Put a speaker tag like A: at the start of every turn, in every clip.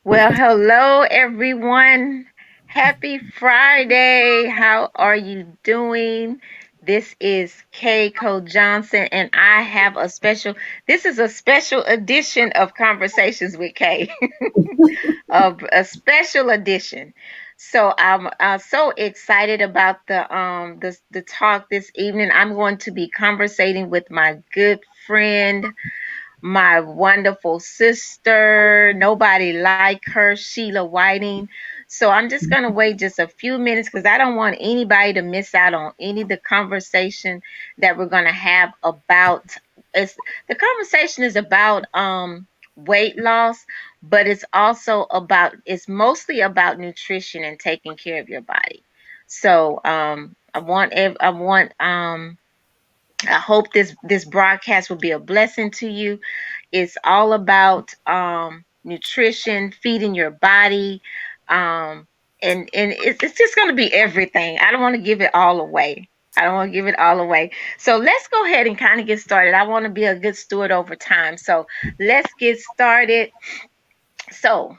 A: Well, hello everyone. Happy Friday. How are you doing? This is Keiko Johnson, and I have this is a special edition of Conversations with Kay, of a special edition. So I'm so excited about the talk this evening. I'm going to be conversating with my good friend, my wonderful sister. Nobody like her, Sheila Whiting. So I'm just going to wait just a few minutes because I don't want anybody to miss out on any of the conversation that we're going to have about. It's, the conversation is about weight loss, but it's mostly about nutrition and taking care of your body. So I hope this broadcast will be a blessing to you. It's all about nutrition, feeding your body, um, and it's just going to be everything. I don't want to give it all away. I don't want to give it all away. So let's go ahead and kind of get started. I want to be a good steward over time. So let's get started. So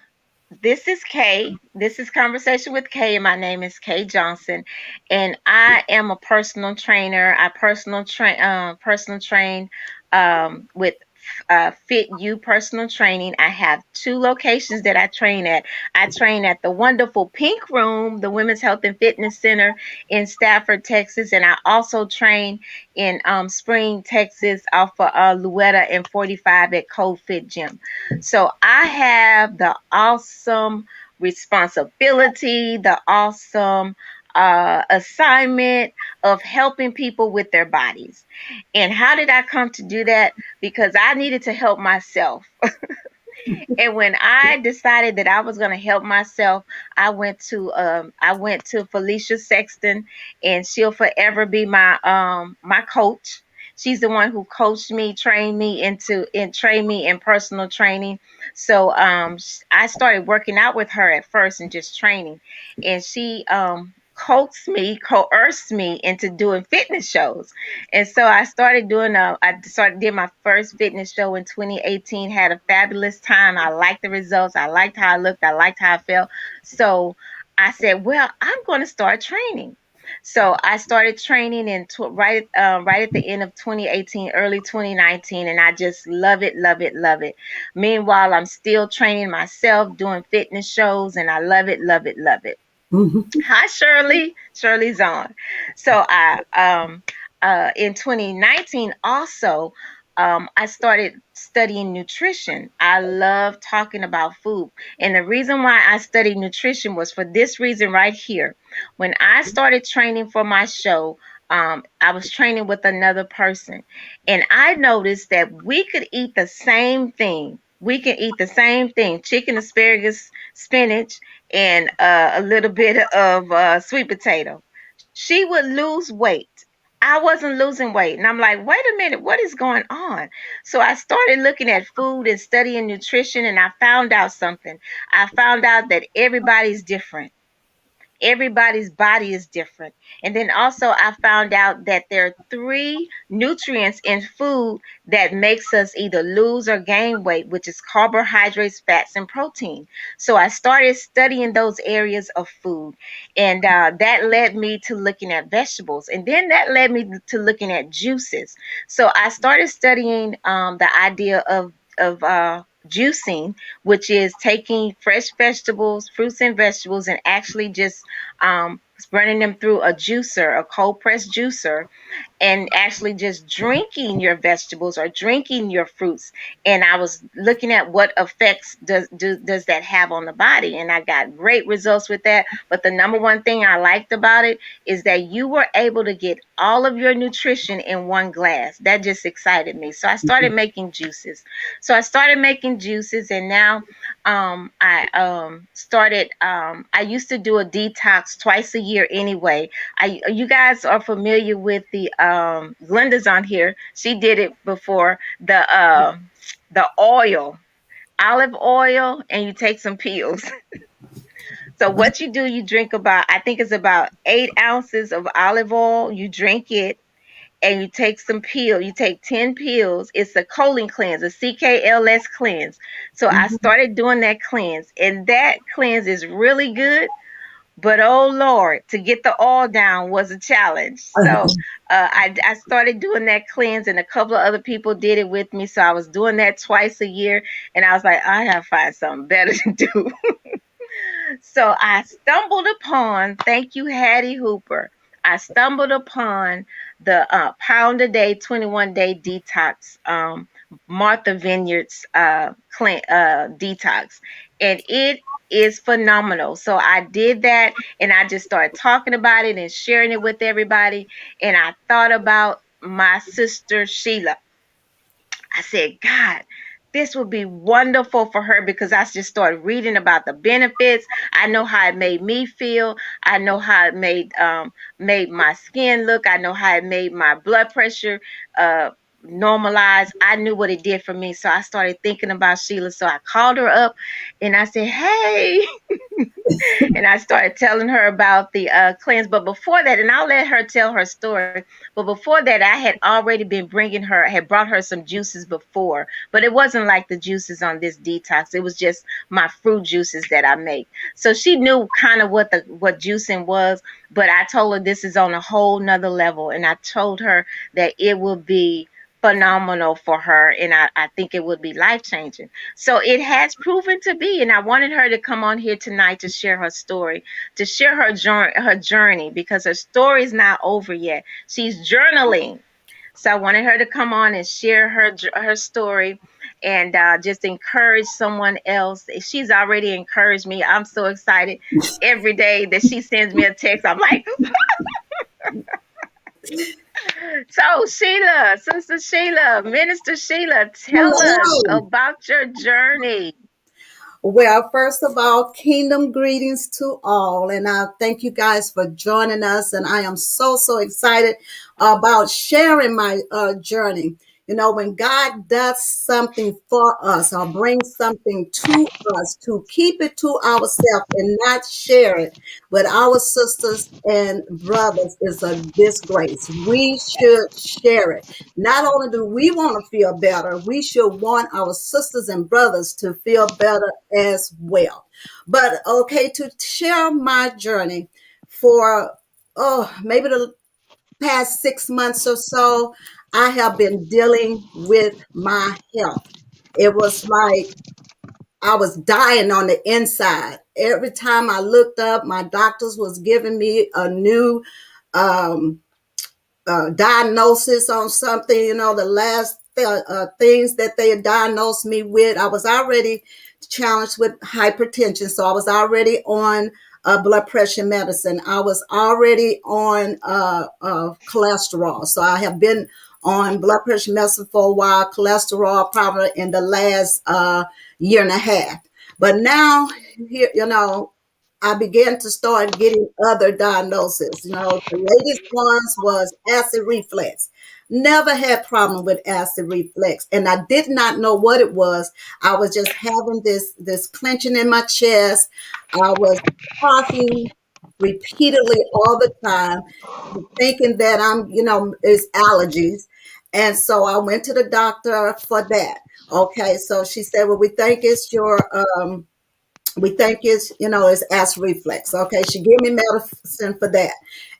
A: this is Kay. This is Conversation with Kay, and my name is Kay Johnson, and I am a personal trainer. I personal train with Fit You Personal Training. I have two locations that I train at. I train at the wonderful Pink Room, the Women's Health and Fitness Center in Stafford, Texas, and I also train in Spring, Texas, off of Louetta and 45 at Cold Fit Gym. So I have the awesome responsibility, the awesome assignment of helping people with their bodies. And how did I come to do that? Because I needed to help myself. And when I decided that I was going to help myself, I went to Felicia Sexton, and she'll forever be my coach. She's the one who coached me, trained me in personal training. So I started working out with her at first and just training, and she coerced me into doing fitness shows. And so did my first fitness show in 2018, had a fabulous time. I liked the results. I liked how I looked. I liked how I felt. So I said, well, I'm going to start training. So I started training right at the end of 2018, early 2019, and I just love it, love it, love it. Meanwhile, I'm still training myself, doing fitness shows, and I love it, love it, love it.
B: Mhm.
A: Hi, Shirley. Shirley's on. So in 2019 also, I started studying nutrition. I love talking about food. And the reason why I studied nutrition was for this reason right here. When I started training for my show, I was training with another person, and I noticed that we could eat the same thing. We can eat the same thing: chicken, asparagus, spinach, and a little bit of sweet potato. She would lose weight. I wasn't losing weight. And I'm like, wait a minute, what is going on? So I started looking at food and studying nutrition, and I found out something. I found out that everybody's different. Everybody's body is different. And then also I found out that there are three nutrients in food that makes us either lose or gain weight, which is carbohydrates, fats, and protein. So I started studying those areas of food, and that led me to looking at vegetables, and then that led me to looking at juices. So I started studying the idea of juicing, which is taking fresh vegetables, fruits and vegetables, and actually just um, running them through a juicer, a cold press juicer, and actually just drinking your vegetables or drinking your fruits. And I was looking at what effects does that have on the body, and I got great results with that. But the number one thing I liked about it is that you were able to get all of your nutrition in one glass. That just excited me. So I started making juices. And now I started. I used to do a detox twice a year anyway. You guys are familiar with the Glenda's on here. She did it before. The oil, olive oil, and you take some pills. So what you do, you drink about, I think it's about 8 ounces of olive oil. You drink it, and you take some pill. You take 10 pills. It's a colon cleanse, a CKLS cleanse. So I
B: Mhm.
A: started doing that cleanse, and that cleanse is really good. But oh Lord, to get the oil down was a challenge. So I started doing that cleanse, and a couple of other people did it with me. So I was doing that twice a year, and I was like, I have to find something better to do. So I stumbled upon, thank you, Hattie Hooper. I stumbled upon the pound a day, 21-day detox, Martha Vineyard's detox. And it is phenomenal. So I did that, and I just started talking about it and sharing it with everybody. And I thought about my sister Sheila. I said, God, this would be wonderful for her, because I just started reading about the benefits. I know how it made me feel. I know how it made my skin look. I know how it made my blood pressure uh normalize. I knew what it did for me. So I started thinking about Sheila. So I called her up and I said, hey, and I started telling her about the cleanse. But before that, and I'll let her tell her story. But before that, I had already been bringing her, had brought her some juices before, but it wasn't like the juices on this detox. It was just my fruit juices that I make. So she knew kind of what juicing was. But I told her this is on a whole nother level, and I told her that it would be phenomenal for her, and I think it would be life changing. So it has proven to be, and I wanted her to come on here tonight to share her story, to share her journey, because her story is not over yet. She's journaling. So I wanted her to come on and share her story, and just encourage someone else. She's already encouraged me. I'm so excited every day that she sends me a text. I'm like, so Sheila, Sister Sheila, Minister Sheila, tell us
B: Hello.
A: about your journey.
B: Well, first of all, kingdom greetings to all. And I thank you guys for joining us. And I am so, so excited about sharing my journey. You know, when God does something for us or brings something to us, to keep it to ourselves and not share it with our sisters and brothers is a disgrace. We should share it. Not only do we want to feel better, we should want our sisters and brothers to feel better as well. But okay, to share my journey for maybe the past 6 months or so, I have been dealing with my health. It was like I was dying on the inside. Every time I looked up, my doctors was giving me a new um, diagnosis on something, the last things that they diagnosed me with. I was already challenged with hypertension. So I was already on blood pressure medicine. I was already on cholesterol. So I have been on blood pressure medicine for a while, cholesterol probably in the last year and a half. But now, here, I began to start getting other diagnoses. The latest ones was acid reflux. Never had problem with acid reflux, and I did not know what it was. I was just having this clenching in my chest. I was coughing repeatedly all the time, thinking that it's allergies. And so I went to the doctor for that. Okay, so she said, well, we think it's acid reflux. Okay, she gave me medicine for that.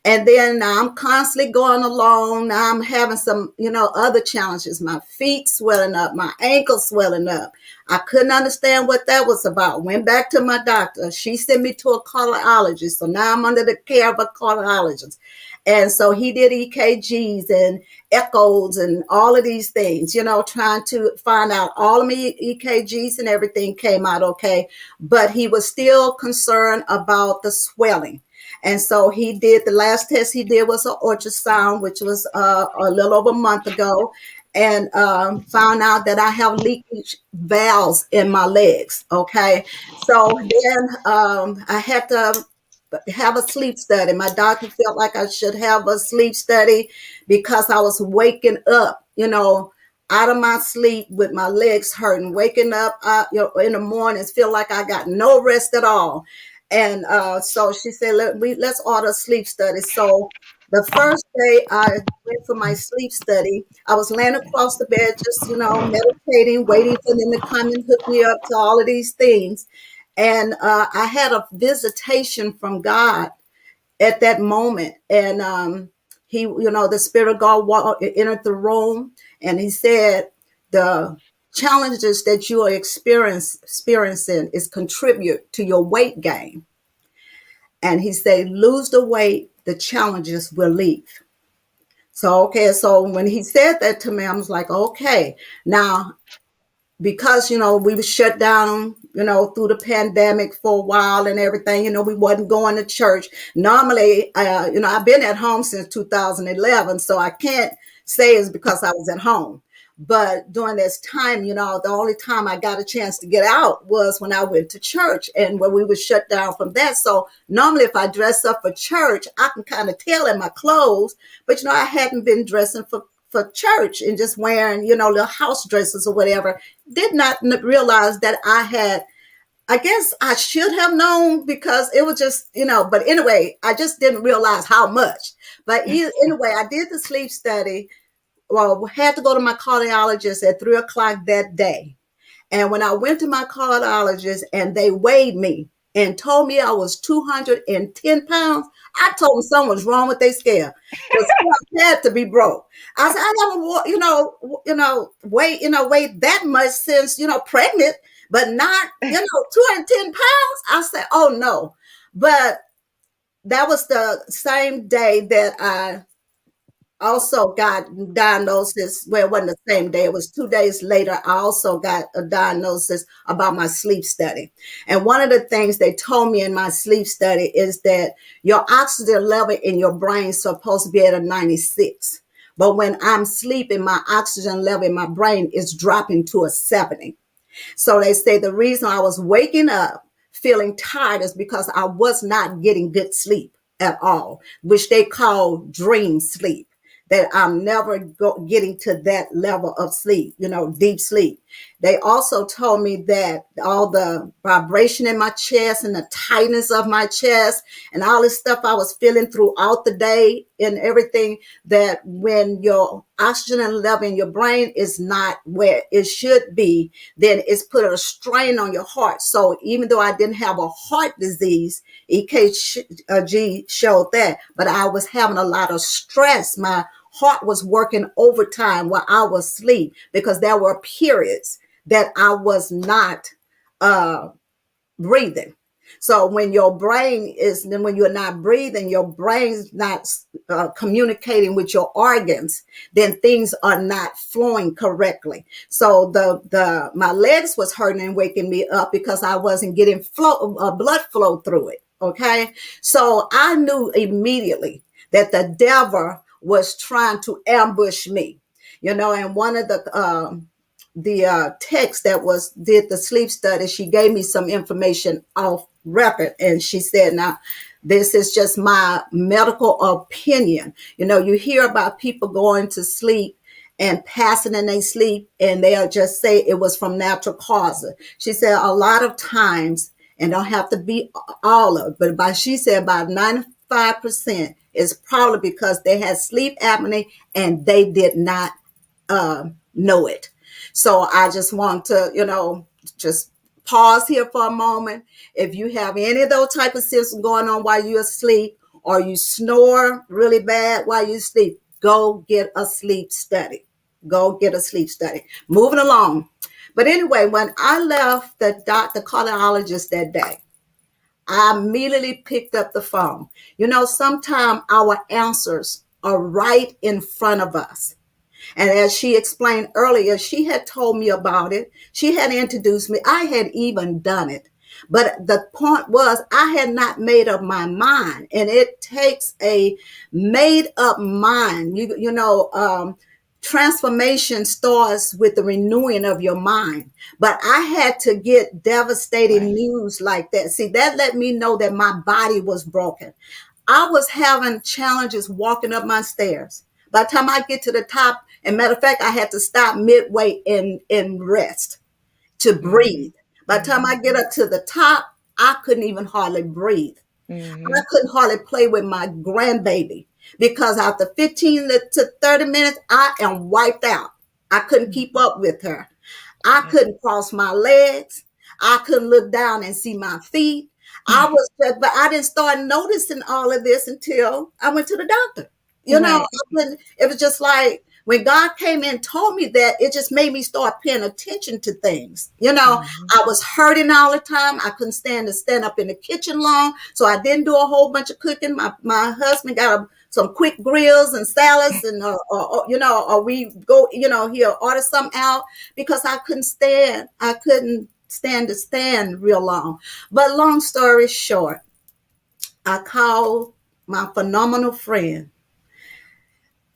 B: And then now I'm constantly going along. Now I'm having some, other challenges. My feet swelling up, my ankles swelling up. I couldn't understand what that was about. Went back to my doctor. She sent me to a cardiologist. So now I'm under the care of a cardiologist. And so he did EKGs and echoes and all of these things, trying to find out. All of my EKGs and everything came out okay, but he was still concerned about the swelling. And so he did, the last test he did was an ultrasound, which was a little over a month ago, and found out that I have leakage valves in my legs. Okay. So then I had to have a sleep study. My doctor felt like I should have a sleep study because I was waking up, out of my sleep with my legs hurting, waking up, in the mornings, feel like I got no rest at all. And so she said, let's order a sleep study. So The first day I went for my sleep study, I was laying across the bed, just, meditating, waiting for them to come and hook me up to all of these things. And I had a visitation from God at that moment. And he, the Spirit of God entered the room, and he said, the challenges that you are experiencing is contribute to your weight gain. And he said, lose the weight, the challenges will leave. So, okay, so when he said that to me, I was like, okay, now, because, we were shut down, through the pandemic for a while and everything, we wasn't going to church. Normally, I've been at home since 2011, so I can't say it's because I was at home. But during this time, the only time I got a chance to get out was when I went to church, and when we were shut down from that. So normally if I dress up for church, I can kind of tell in my clothes, but I hadn't been dressing for church and just wearing, little house dresses or whatever. Did not realize that I guess I should have known, because it was just, but anyway, I just didn't realize how much. But anyway, I did the sleep study. Well, had to go to my cardiologist at 3 o'clock that day. And when I went to my cardiologist and they weighed me and told me I was 210 pounds, I told them something was wrong with their scale. The scale had to be broke. I said, I never, weighed that much since, pregnant, but not, 210 pounds. I said, oh no. But that was the same day that I also got diagnosis. Well, it wasn't the same day, it was 2 days later. I also got a diagnosis about my sleep study. And one of the things they told me in my sleep study is that your oxygen level in your brain is supposed to be at a 96. But when I'm sleeping, my oxygen level in my brain is dropping to a 70. So they say the reason I was waking up feeling tired is because I was not getting good sleep at all, which they call dream sleep. That I'm never getting to that level of sleep, deep sleep. They also told me that all the vibration in my chest and the tightness of my chest and all this stuff I was feeling throughout the day and everything, that when your oxygen level in your brain is not where it should be, then it's put a strain on your heart. So even though I didn't have a heart disease, EKG showed that, but I was having a lot of stress. My heart was working overtime while I was asleep, because there were periods that I was not uh, breathing. So when your brain is, then when you're not breathing, your brain's not communicating with your organs, then things are not flowing correctly. So my legs was hurting and waking me up because I wasn't getting blood flow through it. Okay. So I knew immediately that the devil was trying to ambush me, and one of the text that was did the sleep study, she gave me some information off record, and she said, now this is just my medical opinion. You hear about people going to sleep and passing in their sleep, and they'll just say it was from natural causes. She said a lot of times, and don't have to be all of it, but she said about 95% is probably because they had sleep apnea and they did not know it. So I just want to, just pause here for a moment. If you have any of those type of symptoms going on while you're asleep, or you snore really bad while you sleep, go get a sleep study. Go get a sleep study. Moving along. But anyway, when I left the cardiologist that day, I immediately picked up the phone. Sometimes our answers are right in front of us. And as she explained earlier, she had told me about it. She had introduced me. I had even done it. But the point was, I had not made up my mind. And it takes a made up mind. Transformation starts with the renewing of your mind. But I had to get devastating
A: Right.
B: news like that. See, that let me know that my body was broken. I was having challenges walking up my stairs. By the time I get to the top, and matter of fact, I had to stop midway in rest to
A: Mhm.
B: breathe. By the time I
A: Mhm.
B: get up to the top, I couldn't even hardly breathe. I
A: Mhm.
B: couldn't hardly play with my grandbaby. because after 15 to 30 minutes, I am wiped out. I couldn't keep up with her. I
A: Yeah.
B: couldn't cross my legs. I couldn't look down and see my feet. I was, but I didn't start noticing all of this until I went to the doctor.
A: Right.
B: It was just like when God came in and told me that, it just made me start paying attention to things.
A: Mhm.
B: I was hurting all the time. I couldn't stand to stand up in the kitchen long. So I didn't do a whole bunch of cooking. My husband got some quick grills and salads, and or we go, he'll order something out because I couldn't stand. I couldn't stand to stand real long. But long story short, I called my phenomenal friend,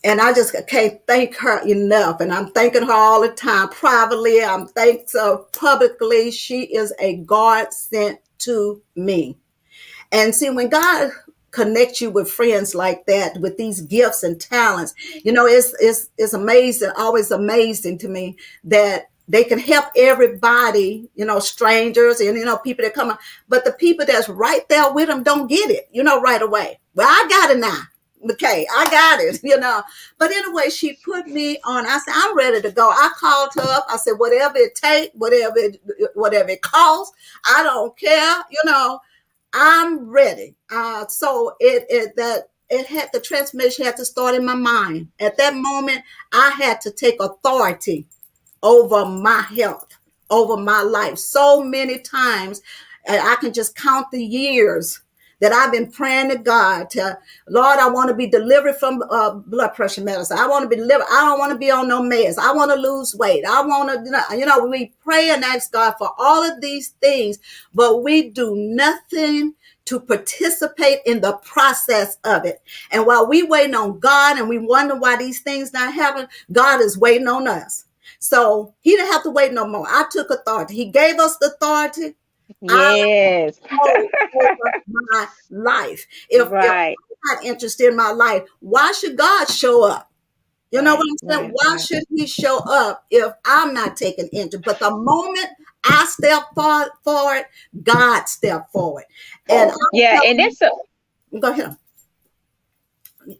B: and I just can't thank her enough. And I'm thanking her all the time. Privately, I'm thanking her publicly. She is a God sent to me. And see, when God connects you with friends like that, with these gifts and talents, it's amazing, always amazing to me that they can help everybody, strangers and people that come up, but the people that's right there with them don't get it, right away. Well, I got it now. Okay, I got it. But anyway, she put me on. I said, I'm ready to go. I called her up. I said, whatever it takes, whatever it costs, I don't care. I'm ready. So it had, the transformation had to start in my mind. At that moment, I had to take authority over my health, over my life. So many times, I can just count the years that I've been praying to God to, Lord, I want to be delivered from blood pressure medicine. I want to be delivered. I don't want to be on no meds. I want to lose weight. I want to, we pray and ask God for all of these things, but we do nothing to participate in the process of it. And while we waiting on God and we wonder why these things not happening, God is waiting on us. So he didn't have to wait no more. I took authority. He gave us the authority. I
A: Yes.
B: hold over my life. If
A: Right.
B: I'm not interested in my life, why should God show up? You know what
A: Right.
B: I'm saying?
A: Right.
B: Why
A: Right.
B: should he show up if I'm not taking interest? But the moment I step forward, God step forward. And I'm
A: Yeah, and
B: telling
A: it's a
B: you, go ahead.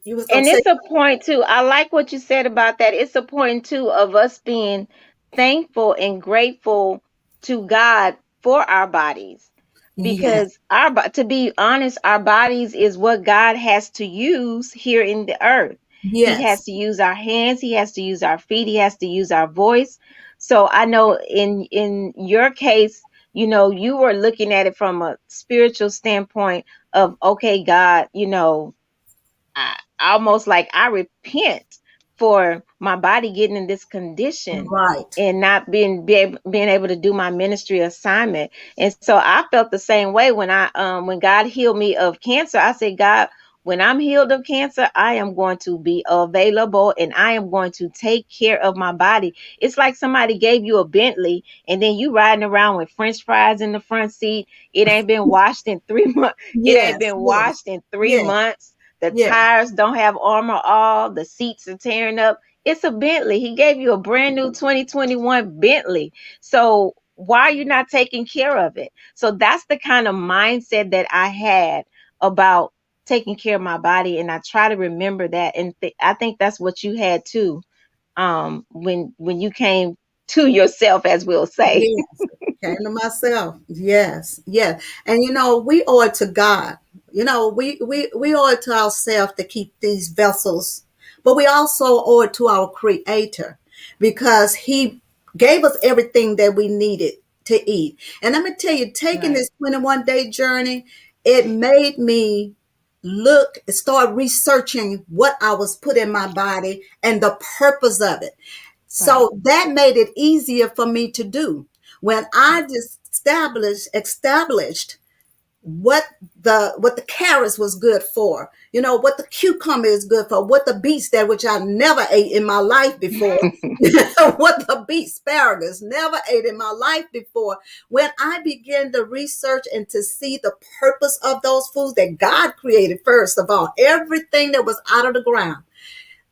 B: You was gonna
A: and
B: say,
A: it's a point too. I like what you said about that. It's a point too of us being thankful and grateful to God for our bodies.
B: yes,
A: Because to be honest, our bodies is what God has to use here in the earth. He
B: yes,
A: has to use our hands, he has to use our feet, he has to use our voice. So I know in your case, you were looking at it from a spiritual standpoint of, okay, God, I almost like I repent for my body getting in this condition
B: right.
A: and not being able to do my ministry assignment. And so I felt the same way when God healed me of cancer. I said, God, when I'm healed of cancer, I am going to be available and I am going to take care of my body. It's like somebody gave you a Bentley and then you riding around with French fries in the front seat. It ain't been washed in 3 months. It ain't
B: Yes,
A: been
B: yes,
A: washed in three
B: yes,
A: months. The
B: yes,
A: tires don't have armor all. The seats are tearing up. It's a Bentley. He gave you a brand new 2021 Bentley. So why are you not taking care of it? So that's the kind of mindset that I had about taking care of my body, and I try to remember that. And I think that's what you had too. When you came to yourself, as we'll say.
B: yes. Came to myself. Yes, yes. And we owe it to God. We owe it to ourselves to keep these vessels, but we also owe it to our Creator because He gave us everything that we needed to eat. And let me tell you, taking
A: Right.
B: this 21-day journey, it made me start researching what I was put in my body and the purpose of it.
A: Right.
B: So that made it easier for me to do. When I just established what the carrots was good for, what the cucumber is good for, what the beets, that which I never ate in my life before, what the beet asparagus never ate in my life before. When I began to research and to see the purpose of those foods that God created, first of all, everything that was out of the ground,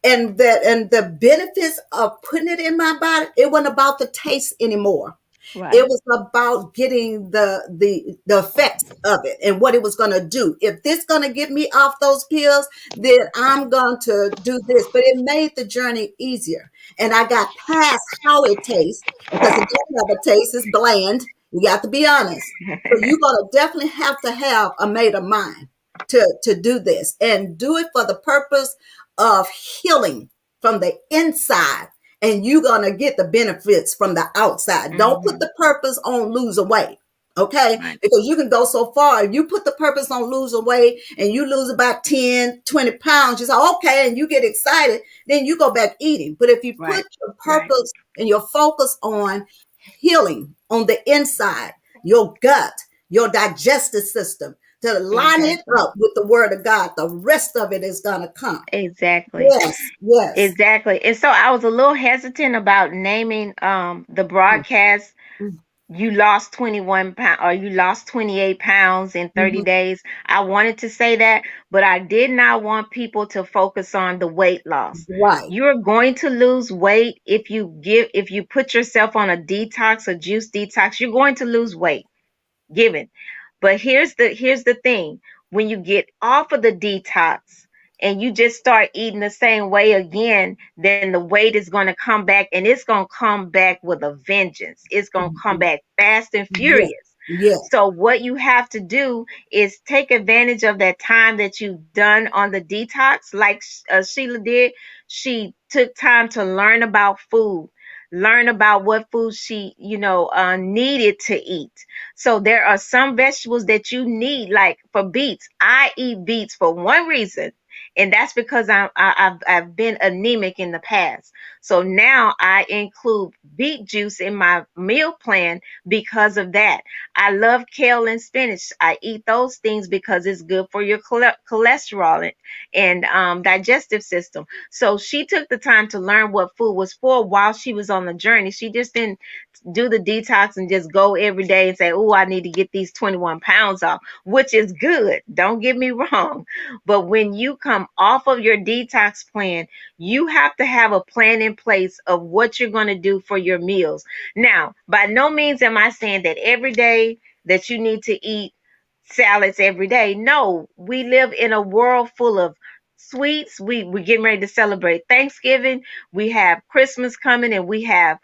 B: and the benefits of putting it in my body, it wasn't about the taste anymore. It
A: Right.
B: was about getting the effects of it and what it was going to do. If this going to get me off those pills, then I'm going to do this. But it made the journey easier, and I got past how it tastes because it doesn't have a taste. It's bland. You got to be honest. So you're going to definitely have to have a made of mind to do this and do it for the purpose of healing from the inside, and you're gonna get the benefits from the outside. Don't put
A: Hmm.
B: the purpose on lose weight, okay?
A: Right.
B: Because you can go so far. If you put the purpose on lose weight and you lose about 10, 20 pounds, you say, okay, and you get excited, then you go back eating. But if you
A: Right.
B: put your
A: Right.
B: purpose and your focus on healing on the inside, your gut, your digestive system, to line it
A: Exactly.
B: up with the word of God, the rest of it is gonna come.
A: Exactly.
B: Yes, yes.
A: Exactly. And so I was a little hesitant about naming the broadcast. You lost 21 pounds or you lost 28 pounds in 30
B: Mhm.
A: days. I wanted to say that, but I did not want people to focus on the weight loss.
B: Right.
A: You're going to lose weight if you put yourself on a detox, a juice detox, you're going to lose weight. Given. But here's the thing. When you get off of the detox and you just start eating the same way again, then the weight is going to come back, and it's going to come back with a vengeance. It's going to come
B: Mhm.
A: back fast and
B: Yes,
A: furious.
B: yes.
A: So what you have to do is take advantage of that time that you've done on the detox, like Sheila did. She took time to learn about food, learn about what food she, needed to eat. So there are some vegetables that you need, like for beets. I eat beets for one reason, and that's because I've been anemic in the past. So now I include beet juice in my meal plan because of that. I love kale and spinach. I eat those things because it's good for your cholesterol and digestive system. So she took the time to learn what food was for while she was on the journey. She just didn't do the detox and just go every day and say, oh, I need to get these 21 pounds off, which is good. Don't get me wrong. But when you come off of your detox plan, you have to have a plan in place of what you're going to do for your meals. Now, by no means am I saying that every day that you need to eat salads every day. No, we live in a world full of sweets. We're getting ready to celebrate Thanksgiving. We have Christmas coming, and we have,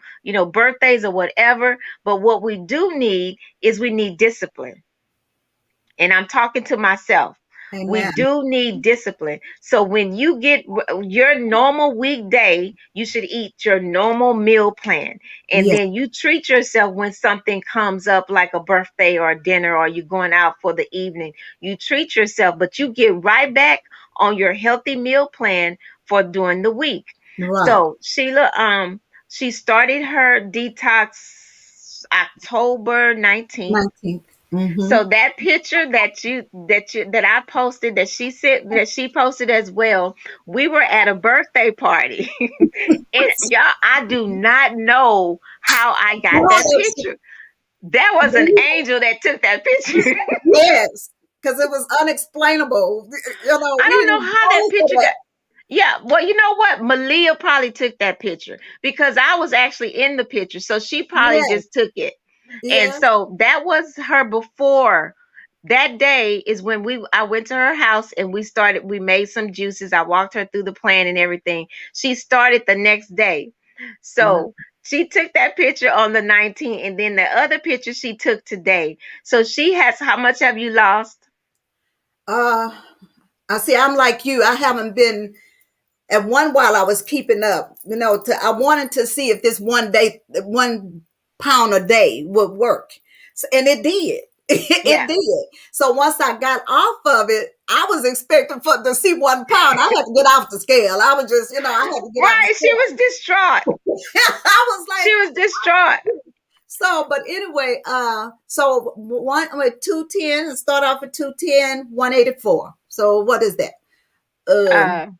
A: birthdays or whatever. But what we do need is we need discipline, and I'm talking to myself. We
B: Amen.
A: do need discipline. So when you get your normal weekday, you should eat your normal meal plan. And
B: Yes.
A: then you treat yourself when something comes up like a birthday or a dinner or you're going out for the evening. You treat yourself, but you get right back on your healthy meal plan for during the week.
B: Right.
A: So Sheila, she started her detox October 19th.
B: 19th. Mm-hmm.
A: So that picture that I posted, that she said that she posted as well, we were at a birthday party. And y'all, I do not know how I got that picture. That was an angel that took that picture.
B: Yes, because it was unexplainable.
A: I
B: We
A: don't know
B: didn't
A: how that
B: go for
A: picture
B: that.
A: got. Yeah, well, you know what? Malia probably took that picture because I was actually in the picture. So she probably
B: Yes,
A: just took it. And
B: yes.
A: so that was her before. That day is when I went to her house and we made some juices. I walked her through the plan and everything. She started the next day.
B: Right.
A: So she took that picture on the 19th, and then the other picture she took today. So she has, how much have you lost?
B: Uh, I see. I'm like you. I haven't been. At one while I was keeping up. I wanted to see if this 1 pound a day would work, and it did. It
A: Yeah.
B: did. So once I got off of it, I was expecting for to see 1 pound. I had to get off the scale. I was just, I had to get off the
A: Right. She was
B: scale.
A: distraught.
B: I was
A: She
B: like,
A: was distraught.
B: so, but anyway, so one with 210, start off at 210, 184. So what is that? Um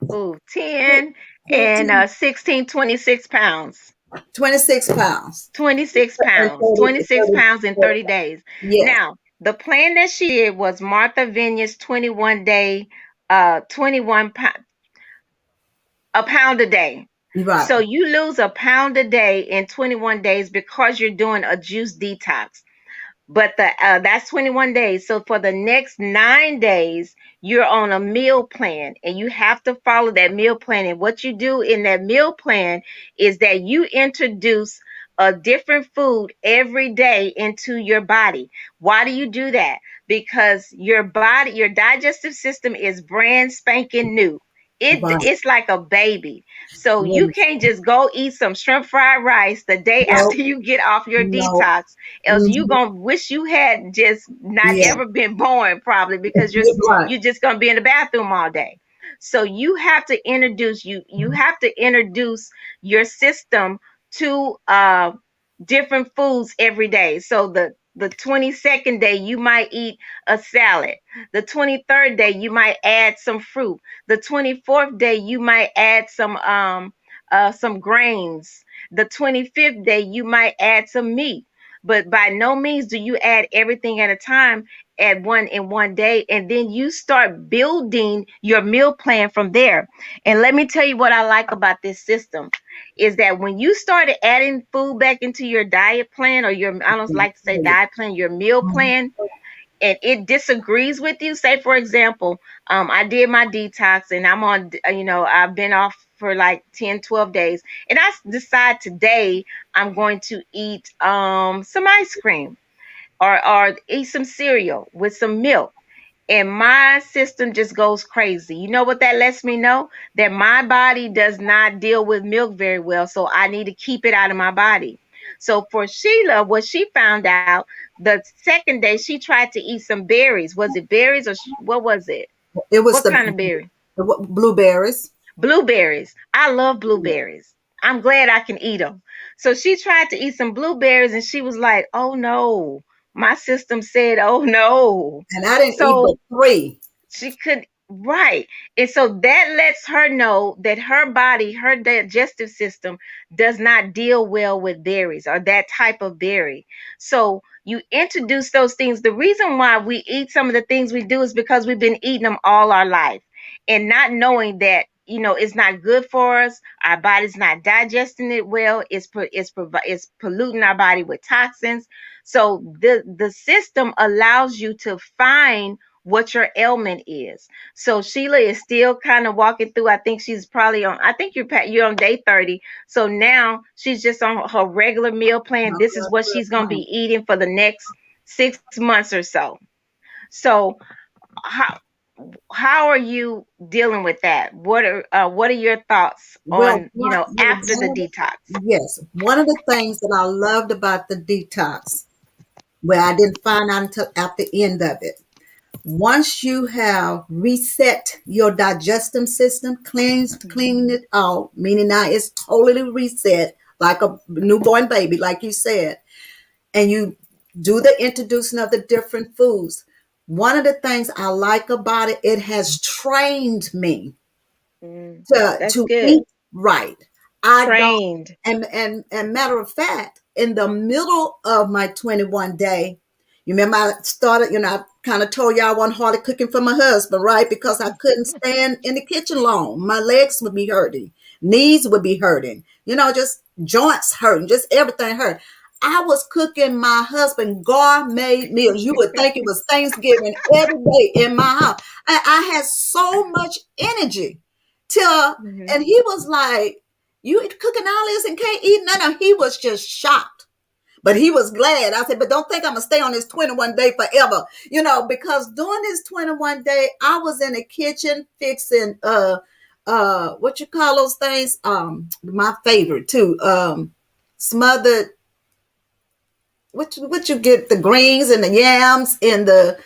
A: Uh, 10 and
B: 14,
A: 16, 26 pounds.
B: 26 pounds.
A: 26
B: And
A: pounds.
B: 30,
A: 26
B: 30,
A: pounds in 30 days.
B: yes.
A: Now, the plan that she did was Martha Vineyard's 21 day, 21 pound, a pound a day.
B: Right.
A: So you lose a pound a day in 21 days because you're doing a juice detox. But the that's 21 days. So for the next 9 days, you're on a meal plan, and you have to follow that meal plan. And what you do in that meal plan is that you introduce a different food every day into your body. Why do you do that? Because your body, your digestive system is brand spanking new.
B: Right.
A: It's like a baby. So you
B: Yes.
A: can't just go eat some shrimp fried rice the day after
B: No.
A: you get off your
B: No.
A: detox, else you
B: Mhm.
A: gonna wish you had just not
B: Yeah.
A: ever been born, probably, because
B: You're right.
A: you're just gonna be in the bathroom all day. So you have to introduce your system to different foods every day. So the 22nd day you might eat a salad. The 23rd day you might add some fruit. The 24th day you might add some grains. The 25th day you might add some meat. But by no means do you add everything at a time at one in one day, and then you start building your meal plan from there. And let me tell you what I like about this system is that when you started adding food back into your diet plan, or your, I don't like to say diet plan, your meal
B: Mhm.
A: plan, and it disagrees with you. Say for example, I did my detox, and I'm on, I've been off for like 10, 12 days, and I decide today I'm going to eat some ice cream, or eat some cereal with some milk, and my system just goes crazy. You know what that lets me know? That my body does not deal with milk very well, so I need to keep it out of my body. So for Sheila, what she found out, the second day she tried to eat some berries. Was it berries, or what was it?
B: It was
A: What kind of berry?
B: the blueberries.
A: Blueberries. I love
B: Yeah.
A: blueberries. I'm glad I can eat them. So she tried to eat some blueberries, and she was like, "Oh no." My system said, "Oh no."
B: And I didn't eat but
A: So
B: three.
A: she could, right. And so that lets her know that her body, her digestive system, does not deal well with berries, or that type of berry. So you introduce those things. The reason why we eat some of the things we do is because we've been eating them all our life, and not knowing that, it's not good for us. Our body's not digesting it well. It's polluting our body with toxins. So the system allows you to find what your ailment is. So Sheila is still kind of walking through. I think she's probably on. I think you're on day 30. So now she's just on her regular meal plan. This is what she's gonna be eating for the next 6 months or so. So how how are you dealing with that? What are your thoughts
B: Well,
A: on, after the detox?
B: yes, one of the things that I loved about the detox, where I didn't find out until at the end of it, once you have reset your digestive system, cleaned it out, meaning now it's totally reset like a newborn baby, like you said, and you do the introducing of the different foods. One of the things I like about it, it has trained me
A: That's
B: to
A: good.
B: eat right. I don't,
A: Trained.
B: and matter of fact, in the middle of my 21 day, you remember I started, I kind of told y'all I wasn't hardly cooking for my husband, right? Because I couldn't stand in the kitchen long. My legs would be hurting, knees would be hurting, just joints hurting, just everything hurt. I was cooking my husband gourmet meals. You would think it was Thanksgiving every day in my house. I had so much energy till,
A: Mhm.
B: and he was like, "You cooking all this and can't eat none of." He was just shocked, but he was glad. I said, "But don't think I'm gonna stay on this 21 day forever, because during this 21 day, I was in the kitchen fixing what you call those things? My favorite too, smothered. What you get, the greens and the yams and the,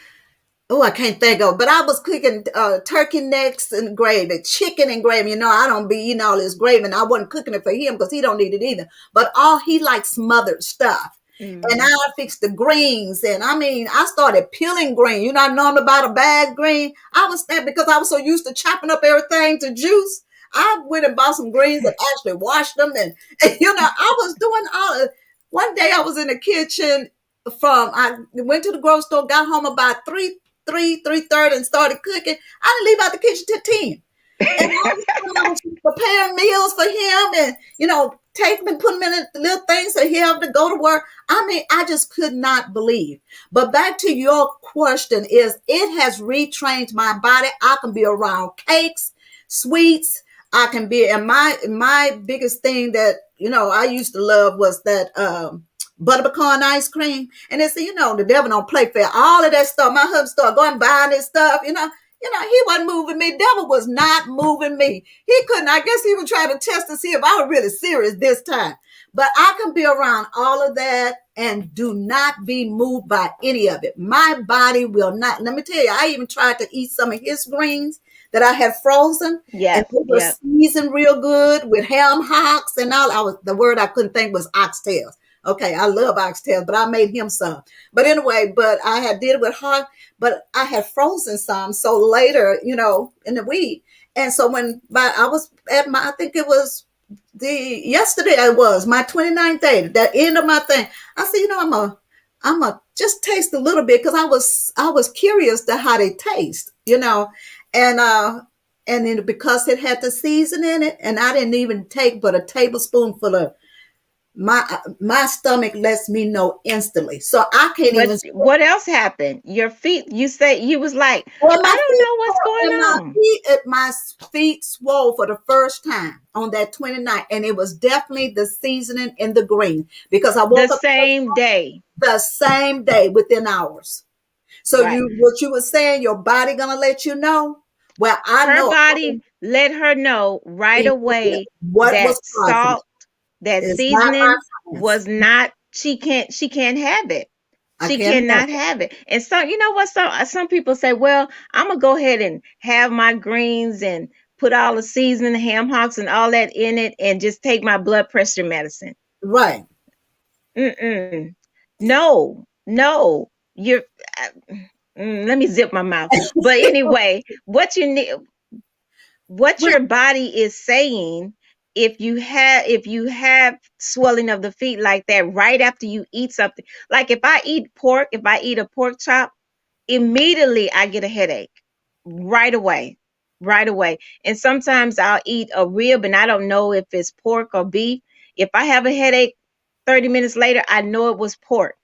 B: oh, I can't think of, but I was cooking turkey necks and gravy, chicken and gravy. I don't be eating all this gravy, and I wasn't cooking it for him because he don't need it either. But all he likes smothered stuff. And I
A: Mhm.
B: fixed the greens, and I mean, I started peeling green. I know about a bag green. I was there because I was so used to chopping up everything to juice. I went and bought some greens and actually washed them, and I was doing all. One day I was in the kitchen I went to the grocery store, got home about 3:30 and started cooking. I didn't leave out the kitchen till 10. And all the time I was preparing meals for him and, taking and putting him in the little things for him to go to work. I mean, I just could not believe. But back to your question is it has retrained my body. I can be around cakes, sweets. I can be, and my biggest thing that, I used to love was that butter pecan ice cream. And they say, the devil don't play fair. All of that stuff. My husband started going buying this stuff, he wasn't moving me. Devil was not moving me. He couldn't. I guess he was trying to test to see if I was really serious this time. But I can be around all of that and do not be moved by any of it. My body will not. Let me tell you, I even tried to eat some of his greens that I had frozen, and
A: Yep,
B: they were
A: yep.
B: seasoned real good with ham hocks and all. The word I couldn't think was oxtails. Okay, I love oxtails, but I made him some. But anyway, but I had did it with hot, but I had frozen some. So later, in the week, and so but I was at I think it was yesterday. I was my 29th day, that end of my thing. I said, I'm a just taste a little bit because I was curious to how they taste, and then because it had the season in it, and I didn't even take but a tablespoonful of my stomach lets me know instantly. So I can't even.
A: What else happened? Your feet, you say you was like,
B: Well, my
A: I don't
B: feet
A: know what's going
B: and my
A: on.
B: feet, my feet swole for the first time on that 29th, and it was definitely the seasoning in the green because I
A: The
B: woke up
A: same day.
B: the same day within hours. So
A: Right.
B: what you were saying, your body gonna let you know. Well, I
A: Her
B: know
A: body let her know right
B: immediately
A: away
B: what was
A: that
B: causing it.
A: salt, that
B: It's not my
A: seasoning
B: science.
A: was not, she can't have it.
B: I
A: She
B: can't have
A: cannot have it. And so you know what, some people say, well, I'm gonna go ahead and have my greens and put all the seasoning, ham hocks and all that in it and just take my blood pressure medicine.
B: it. Right.
A: Mm-mm. No, no. You're let me zip my mouth. But anyway, what
B: Well,
A: your body is saying, if you have swelling of the feet like that right after you eat something, like if I eat a pork chop, immediately I get a headache right away, right away. And sometimes I'll eat a rib and I don't know if it's pork or beef. If I have a headache 30 minutes later, I know it was pork.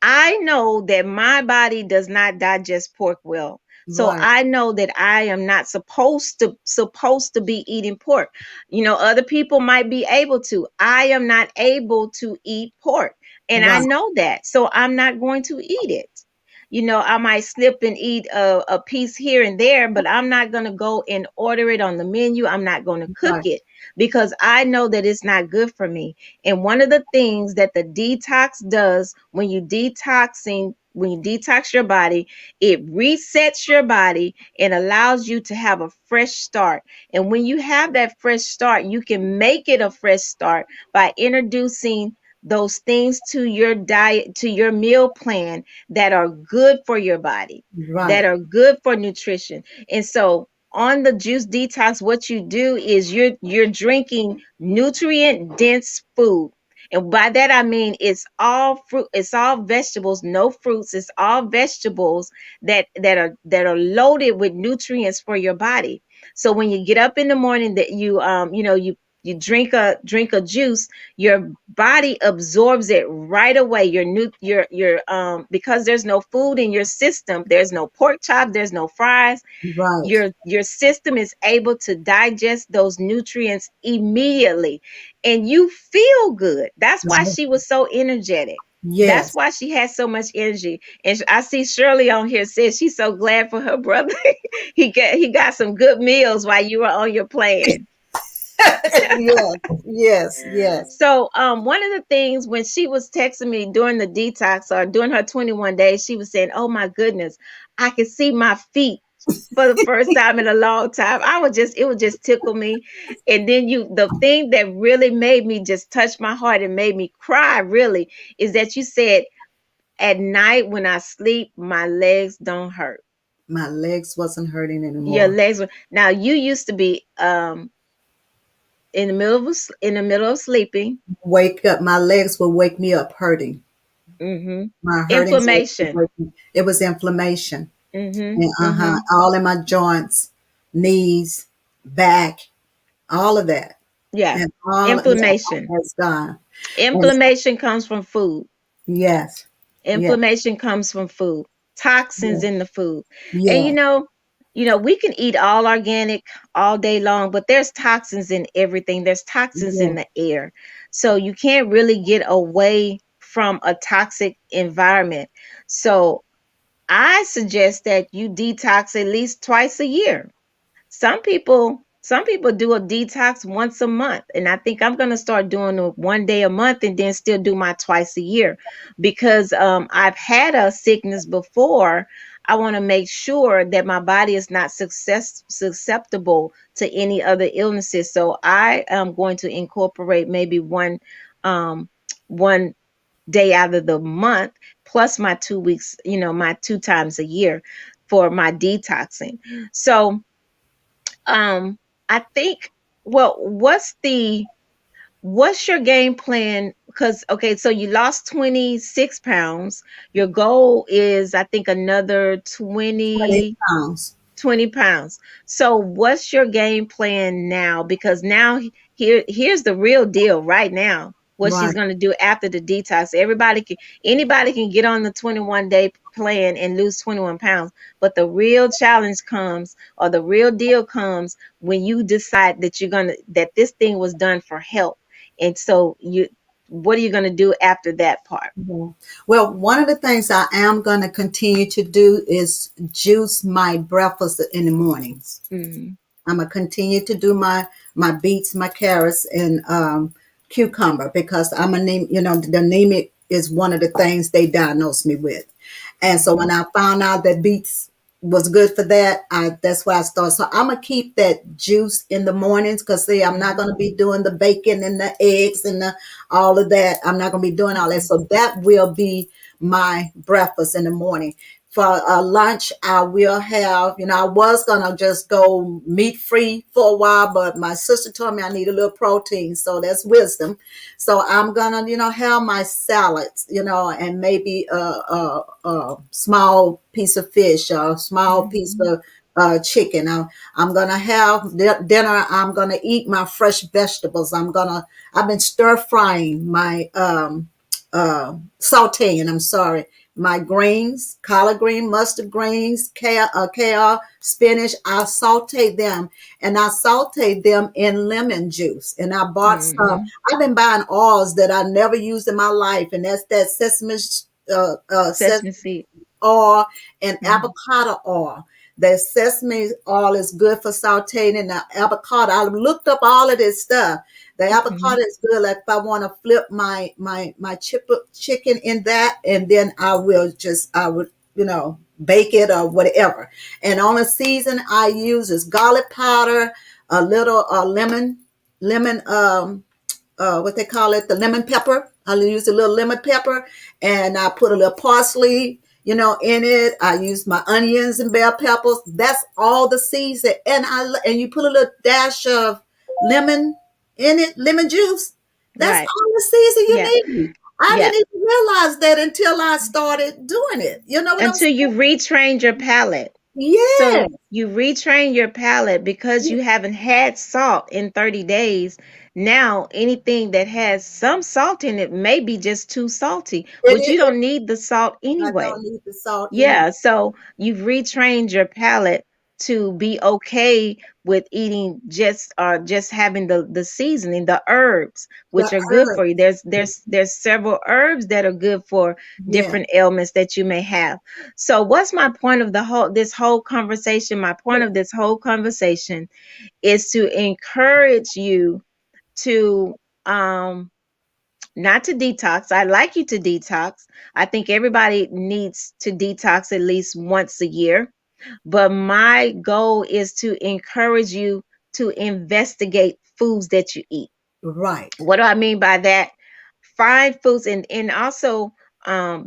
A: I know that my body does not digest pork well. So
B: right.
A: I know that I am not supposed to be eating pork. Other people might be able to. I am not able to eat pork. And I
B: Right.
A: know that. So I'm not going to eat it. I might slip and eat a piece here and there, but I'm not going to go and order it on the menu. I'm not going to cook
B: Right.
A: it because I know that it's not good for me. And one of the things that the detox does when you detox your body, it resets your body and allows you to have a fresh start. And when you have that fresh start, you can make it a fresh start by introducing those things to your diet, to your meal plan that are good for your body, that
B: Right.
A: are good for nutrition. And so on the juice detox, what you do is you're drinking nutrient dense food. And by that I mean it's all fruit, it's all vegetables, no fruits, it's all vegetables that are loaded with nutrients for your body. So when you get up in the morning that you drink a juice, your body absorbs it right away. Your because there's no food in your system, there's no pork chop, there's no fries,
B: Right.
A: your system is able to digest those nutrients immediately and you feel good. That's why she was so energetic. That's
B: Yes.
A: why she had so much energy. And I see Shirley on here says she's so glad for her brother. He got some good meals while you were on your plan.
B: Yes. Yes. Yes.
A: So one of the things when she was texting me during the detox or during her 21 days, she was saying, oh my goodness, I can see my feet for the first time in a long time. It would just tickle me. And then the thing that really made me just touch my heart and made me cry really is that you said at night when I sleep, my legs don't hurt.
B: My legs wasn't hurting
A: Your
B: anymore.
A: legs were, now you used to be in the middle of sleeping.
B: Wake up. My legs would wake me up hurting.
A: Hmm.
B: My hurting legs would
A: Inflammation.
B: wake me. It was inflammation.
A: Hmm.
B: And
A: Hmm.
B: all in my joints, knees. back, all of that,
A: Yeah.
B: and all, yeah,
A: Inflammation.
B: that's gone. And
A: Inflammation comes from food.
B: yes, yes,
A: Inflammation comes from food. Toxins
B: yes,
A: in the food. And
B: yes,
A: we can eat all organic all day long, but there's toxins in everything. There's toxins in
B: yes.
A: the air. So you can't really get away from a toxic environment. So I suggest that you detox at least twice a year. Some people do a detox once a month, and I think I'm going to start doing it one day a month and then still do my twice a year, because I've had a sickness before. I want to make sure that my body is not susceptible to any other illnesses. So I am going to incorporate maybe um one day out of the month, plus my 2 weeks, my 2 times a year for my detoxing. So I think, well, what's your game plan? Because, okay, so you lost 26 pounds. Your goal is, I think, another
B: 20
A: 20
B: pounds.
A: 20 pounds. So what's your game plan now? Because now, here's the real deal right now. What she's
B: Right.
A: going to do after the detox. Anybody can get on the 21-day plan and lose 21 pounds. But the real challenge comes, or the real deal comes, when you decide that this thing was done for health. And so what are you going to do after that part?
B: Yeah. Well, one of the things I am going to continue to do is juice my breakfast in the mornings.
A: Mm-hmm.
B: I'm gonna continue to do my beets, my carrots, and cucumber because I'm anemic. You know, the anemic is one of the things they diagnosed me with. And so when
A: Mm-hmm.
B: I found out that beets was good for that, that's why I started. So I'm gonna keep that juice in the mornings because see, I'm not
A: Mm-hmm.
B: gonna be doing the bacon and the eggs and all of that. I'm not gonna be doing all that.
A: Mm-hmm.
B: So that will be my breakfast in the morning. For lunch, I will have, I was gonna just go meat free for a while, but my sister told me I need a little protein, so that's wisdom. So I'm gonna, have my salads, and maybe a small piece of fish or a small piece
A: Mm-hmm.
B: of chicken. I'm gonna have dinner. I'm gonna eat my fresh vegetables. I've been stir frying my sauteing. I'm sorry, my greens, collard green, mustard greens, kale, spinach. I saute them, and I saute them in lemon juice. And I bought some.
A: Mm-hmm.
B: I've been buying oils that I never used in my life, and that's that sesame
A: Sesame seed.
B: oil and
A: Mhm,
B: avocado oil. The sesame oil is good for sauteing the avocado. I looked up all of this stuff. The
A: mhm,
B: avocado is good. Like if I want to flip my chicken in that, and then I would bake it or whatever. And on a season, I use is garlic powder, a little lemon what they call it, the lemon pepper. I use a little lemon pepper, and I put a little parsley, in it. I use my onions and bell peppers. That's all the season, and you put a little dash of lemon in it, lemon juice. That's
A: right.
B: all the season
A: Yeah.
B: you need. I
A: Yeah.
B: didn't even realize that until I started doing it. You know what I'm
A: Until you
B: saying?
A: retrained your palate.
B: Yeah,
A: So you retrain your palate because you haven't had salt in 30 days. Now, anything that has some salt in it may be just too salty, which you
B: it,
A: don't need the salt
B: I
A: anyway.
B: don't need the salt anymore.
A: Yeah, so you've retrained your palate to be okay with eating just having the seasoning, the herbs,
B: The
A: which are good
B: herb,
A: for you. There's several herbs that are good for
B: yeah,
A: different ailments that you may have. So what's my point of this whole conversation? My point of this whole conversation is to encourage you to not to detox. I like you to detox. I think everybody needs to detox at least once a year. But my goal is to encourage you to investigate foods that you eat.
B: right,
A: What do I mean by that? Find foods, and also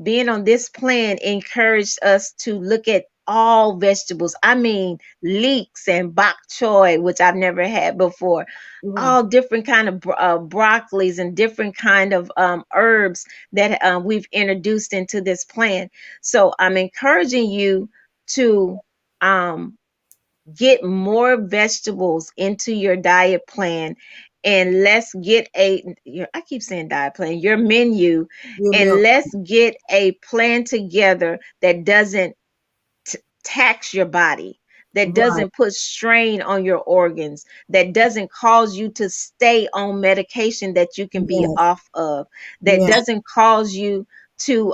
A: being on this plan encouraged us to look at all vegetables. I mean leeks and bok choy, which I've never had before.
B: right.
A: All different kind of broccolis and different kind of herbs that we've introduced into this plan. So I'm encouraging you to um, Get more vegetables into your diet plan, and let's get I keep saying diet plan, your menu,
B: You
A: and
B: meal.
A: let's get a plan together that doesn't tax your body, that
B: Right.
A: doesn't put strain on your organs, that doesn't cause you to stay on medication that you can be
B: Yes.
A: off of, that
B: Yes.
A: doesn't cause you to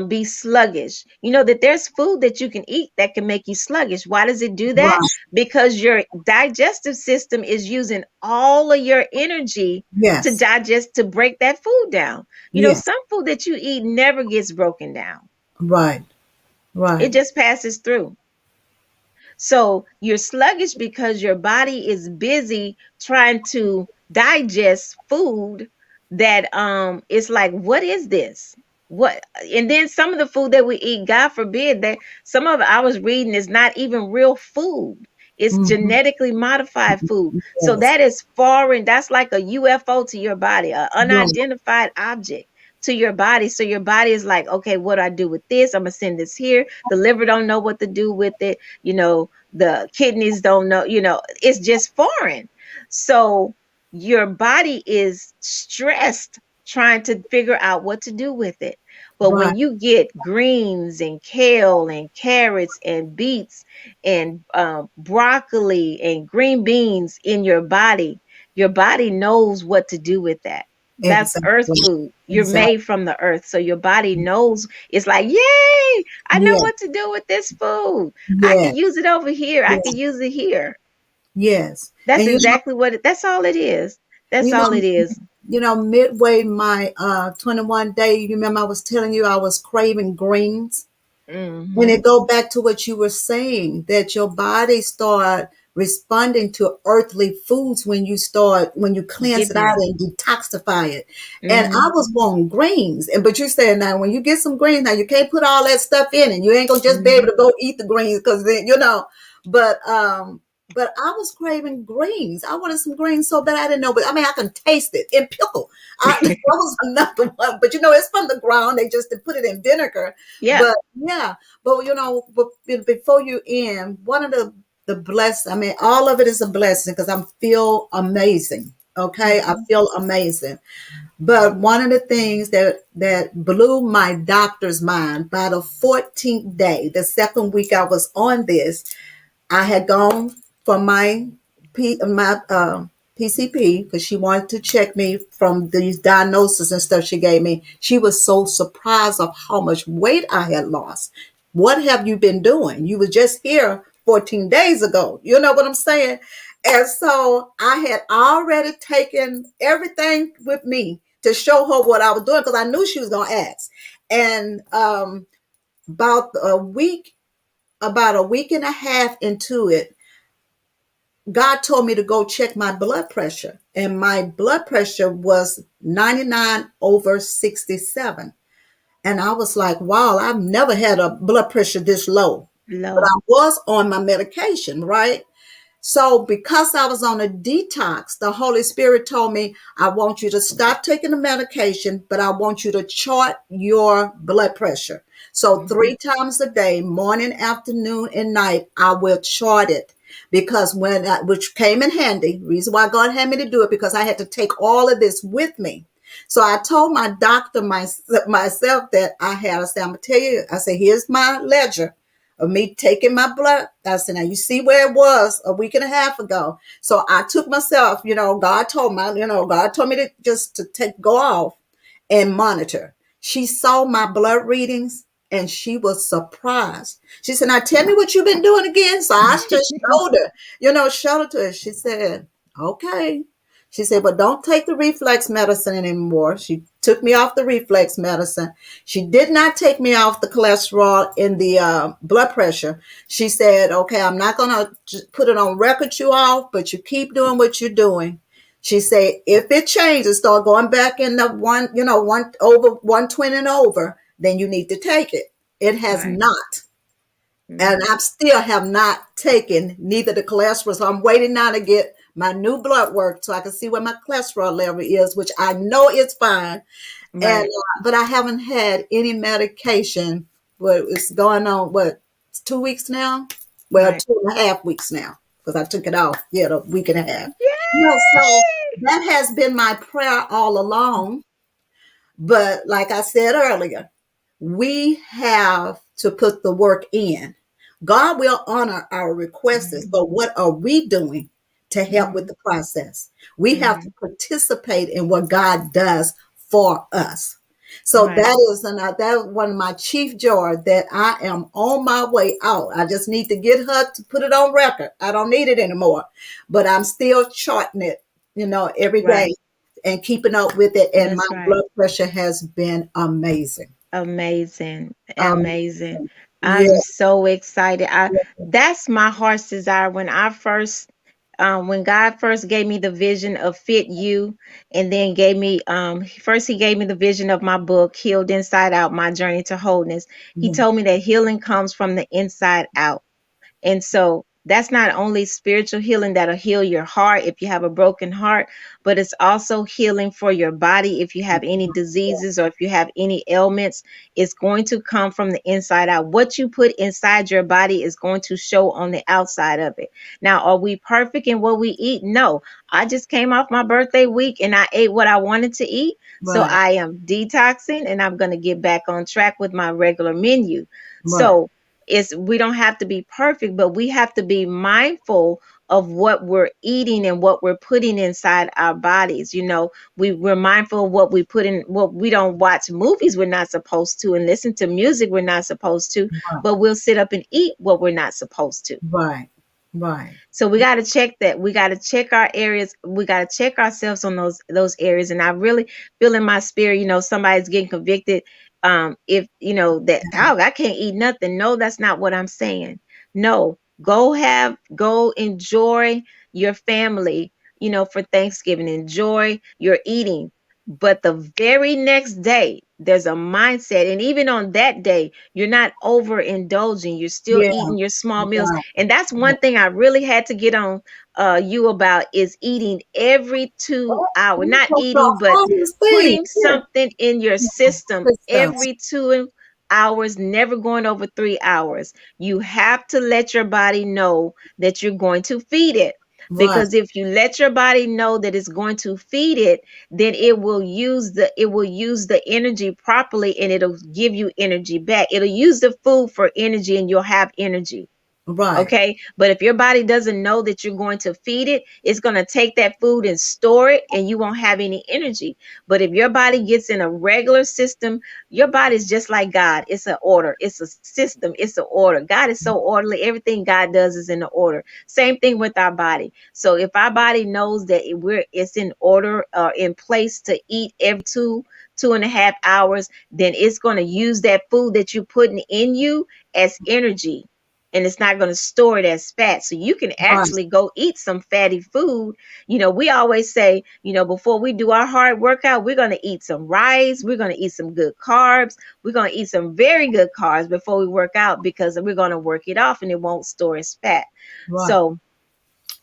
A: be sluggish. You know that there's food that you can eat that can make you sluggish. Why does it do that?
B: Right.
A: Because your digestive system is using all of your energy to
B: Yes.
A: digest, to break that food down. You know,
B: Yes.
A: some food that you eat never gets broken down.
B: Right.
A: It
B: Right.
A: just passes through. So you're sluggish because your body is busy trying to digest food that it's like, what is this? What? And then some of the food that we eat, God forbid, that some of it I was reading is not even real food. It's
B: Hmm.
A: genetically modified food. So
B: Yes.
A: that is foreign. That's like a UFO to your body, an
B: Right.
A: unidentified object to your body. So your body is like, okay, what do I do with this? I'm gonna send this here. The liver don't know what to do with it. You know, the kidneys don't know, it's just foreign. So your body is stressed trying to figure out what to do with it. But
B: Right.
A: when you get greens and kale and carrots and beets and broccoli and green beans in your body knows what to do with that. That's earth
B: Exactly.
A: food. You're
B: Exactly.
A: made from the earth. So your body knows. It's like, yay, I know
B: Yes.
A: what to do with this food. I
B: Yes.
A: could use it over here. I could
B: Yes.
A: use it here.
B: Yes.
A: That's
B: And
A: exactly that's all it is. That's
B: you
A: all
B: know,
A: it is.
B: midway my 21 day, you remember I was telling you I was craving greens. And
A: Mm-hmm.
B: it go back to what you were saying, that your body start responding to earthly foods when you cleanse it
A: Getting
B: out
A: it.
B: and detoxify it. And
A: Mm-hmm.
B: I was wanting greens. And but you said now when you get some greens, now you can't put all that stuff in and you ain't gonna just be able
A: Mm-hmm.
B: to go eat the greens because then but but I was craving greens. I wanted some greens so bad I didn't know, but I mean I can taste it in pickle. That was another one. But it's from the ground. They just put it in vinegar.
A: Yep.
B: But yeah, but before you end, one of the blessed, I mean, all of it is a blessing because I feel amazing. Okay, I
A: Mm-hmm.
B: feel amazing. But one of the things that blew my doctor's mind, by the 14th day, the second week I was on this, I had gone for my PCP because she wanted to check me from these diagnoses and stuff she gave me. She was so surprised of how much weight I had lost. What have you been doing? You were just here 14 days ago. You know what I'm saying? And so I had already taken everything with me to show her what I was doing because I knew she was going to ask. And about a week about a week and a half into it, God told me to go check my blood pressure. And my blood pressure was 99 over 67. And I was like, wow, I've never had a blood pressure this low. But
A: Low.
B: I was on my medication, right? So, because I was on a detox, the Holy Spirit told me, I want you to stop taking the medication, but I want you to chart your blood pressure. So,
A: Mm-hmm.
B: 3 times a day, morning, afternoon, and night, I will chart it. Because which came in handy, reason why God had me to do it, because I had to take all of this with me. So I told my doctor myself that I said, I'm going to tell you, I said, here's my ledger of me taking my blood. I said, now you see where it was a week and a half ago. So I took myself, God told me to just to go off and monitor. She saw my blood readings and she was surprised. She said, now tell me what you've been doing again. So I just showed it to her. She said, okay. She said, but don't take the reflex medicine anymore. She took me off the reflex medicine. She did not take me off the cholesterol and the blood pressure. She said, okay, I'm not going to put it on record you off, but you keep doing what you're doing. She said, if it changes, start going back in the one over 120 and over, then you need to take it. It has
A: Right.
B: not. And
A: Mm-hmm.
B: I still have not taken neither the cholesterol. So I'm waiting now to get my new blood work so I can see where my cholesterol level is, which I know is fine. And
A: Right.
B: but I haven't had any medication. What it's going on? What, it's 2 weeks now? Well,
A: Right.
B: 2.5 weeks now because I took it off, yeah, a week and a half. So
A: Yay!
B: that has been my prayer all along. But like I said earlier, we have to put the work in. God will honor our requests,
A: Mhm.
B: but what are we doing to help with
A: Mhm.
B: the process? We have to
A: Mhm.
B: participate in what God does for us. So
A: Right.
B: that is one of my chief joy that I am on my way out. I just need to get her to put it on record. I don't need it anymore, but I'm still charting it, every day
A: Right.
B: and keeping up with it. And my
A: That's right.
B: blood pressure has been amazing.
A: Amazing.
B: Um,
A: Amazing.
B: yeah,
A: I'm so excited. That's my heart's desire when God first gave me the vision of Fit You, and then gave me first he gave me the vision of my book, Healed Inside Out: My Journey to Wholeness. He
B: yeah,
A: told me that healing comes from the inside out. And so that's not only spiritual healing that'll heal your heart if you have a broken heart, but it's also healing for your body if you have any diseases or if you have any ailments. It's going to come from the inside out. What you put inside your body is going to show on the outside of it. Now, are we perfect in what we eat? No. I just came off my birthday week and I ate what I wanted to eat. So
B: right,
A: I am detoxing and I'm going to get back on track with my regular menu.
B: right,
A: So we don't have to be perfect, but we have to be mindful of what we're eating and what we're putting inside our bodies. We're mindful of what we put in. What we don't watch movies we're not supposed to, and listen to music we're not supposed to, but we'll sit up and eat what we're not supposed to.
B: right, right,
A: So we got to check that. We got to check our areas. We got to check ourselves on those areas. And I really feel in my spirit, somebody's getting convicted. If that, oh, I can't eat nothing. No, that's not what I'm saying. No, go enjoy your family. For Thanksgiving, enjoy your eating. But the very next day, there's a mindset, and even on that day, you're not overindulging. You're still
B: yeah,
A: eating your small meals,
B: right.
A: and that's one thing I really had to get on you about is eating every 2 hours. Not
B: That's the
A: eating, but
B: hardest thing.
A: putting
B: Yeah,
A: something in your system
B: systems.
A: every 2 hours, never going over 3 hours. You have to let your body know that you're going to feed it.
B: Right,
A: Because if you let your body know that it's going to feed it, then it will use the energy properly and it'll give you energy back. It'll use the food for energy and you'll have energy.
B: right,
A: Okay. But if your body doesn't know that you're going to feed it, it's going to take that food and store it and you won't have any energy. But if your body gets in a regular system, your body is just like God. It's an order, it's a system, it's an order. God is so orderly. Everything God does is in the order. Same thing with our body. So if our body knows that it's in order or in place to eat every 2.5 hours, then it's going to use that food that you're putting in you as energy, and it's not going to store it as fat. So you can
B: right,
A: actually go eat some fatty food. We always say, before we do our hard workout, we're going to eat some rice. We're going to eat some good carbs. We're going to eat some very good carbs before we work out because we're going to work it off and it won't store as fat.
B: right.
A: So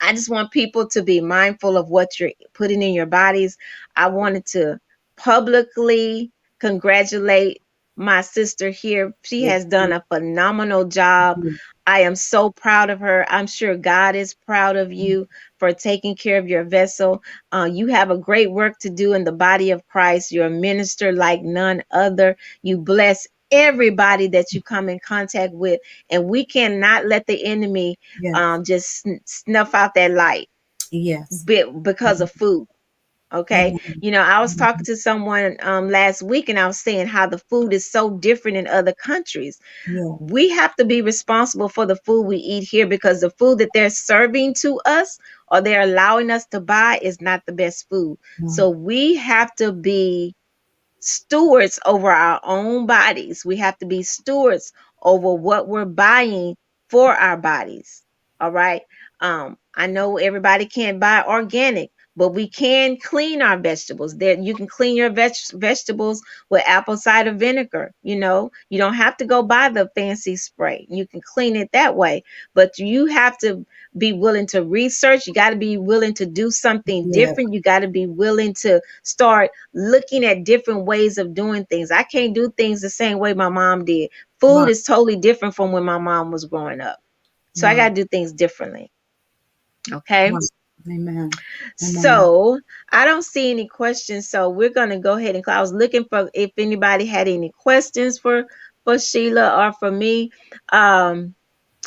A: I just want people to be mindful of what you're putting in your bodies. I wanted to publicly congratulate my sister here. She
B: Yes,
A: has done a phenomenal job. I am so proud of her. I'm sure God is proud of you for taking care of your vessel. You have a great work to do in the body of Christ. You're a minister like none other. You bless everybody that you come in contact with, and we cannot let the enemy
B: yes,
A: just snuff out that light
B: yes.
A: because of food. Okay.
B: Mhm,
A: I was talking
B: mhm.
A: to someone last week and I was saying how the food is so different in other countries.
B: Yeah,
A: We have to be responsible for the food we eat here because the food that they're serving to us or they're allowing us to buy is not the best food.
B: no,
A: So we have to be stewards over our own bodies. We have to be stewards over what we're buying for our bodies. All right. I know everybody can't buy organic, but we can clean our vegetables. There, you can clean your vegetables with apple cider vinegar. You don't have to go buy the fancy spray. You can clean it that way, but you have to be willing to research. You got to be willing to do something
B: yeah,
A: different. You got to be willing to start looking at different ways of doing things. I can't do things the same way my mom did. Food
B: right,
A: is totally different from when my mom was growing up. So I
B: Wow.
A: got to do things differently. Okay.
B: Wow. Amen. Amen.
A: So I don't see any questions. So we're gonna go ahead and close. I was looking for if anybody had any questions for Sheila or for me. Um,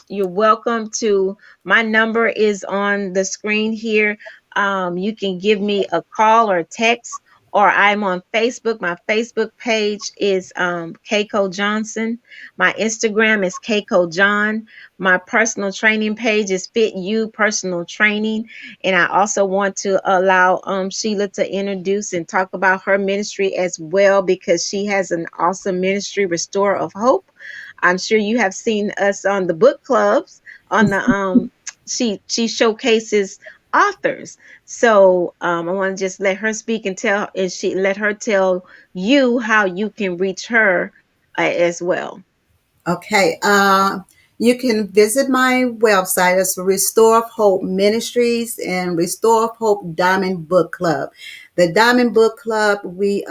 A: you're welcome to. My number is on the screen here. You can give me a call or text, or I'm on Facebook. My Facebook page is Keiko Johnson. My Instagram is Keiko John. My personal training page is Fit You Personal Training. And I also want to allow Sheila to introduce and talk about her ministry as well, because she has an awesome ministry, Restore of Hope. I'm sure you have seen us on the book clubs on the she showcases authors. So I want to just let her speak and tell, and she let her tell you how you can reach her as well.
B: Okay. You can visit my website. It's Restore of Hope Ministries and Restore of Hope Diamond Book Club. The Diamond Book Club, we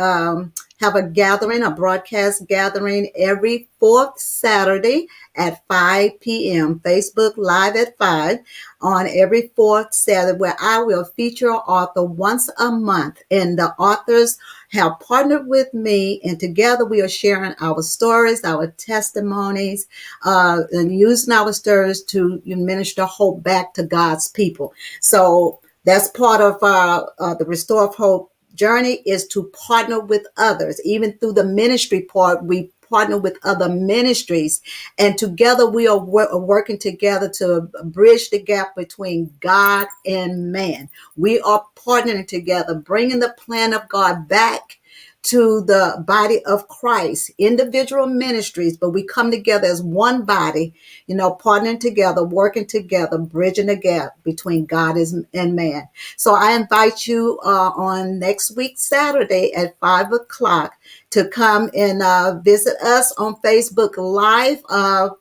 B: have a gathering, a broadcast gathering every fourth Saturday at 5 p.m. Facebook Live at 5 on every fourth Saturday, where I will feature an author once a month. And the authors have partnered with me, and together we are sharing our stories, our testimonies, and using our stories to minister hope back to God's people. So that's part of the Restore of Hope journey, is to partner with others. Even through the ministry part, we partner with other ministries, and together we are working together to bridge the gap between God and man. We are partnering together, bringing the plan of God back to the body of Christ, individual ministries, but we come together as one body, partnering together, working together, bridging the gap between God and man. So I invite you on next week, Saturday at 5 o'clock, to come and visit us on Facebook Live.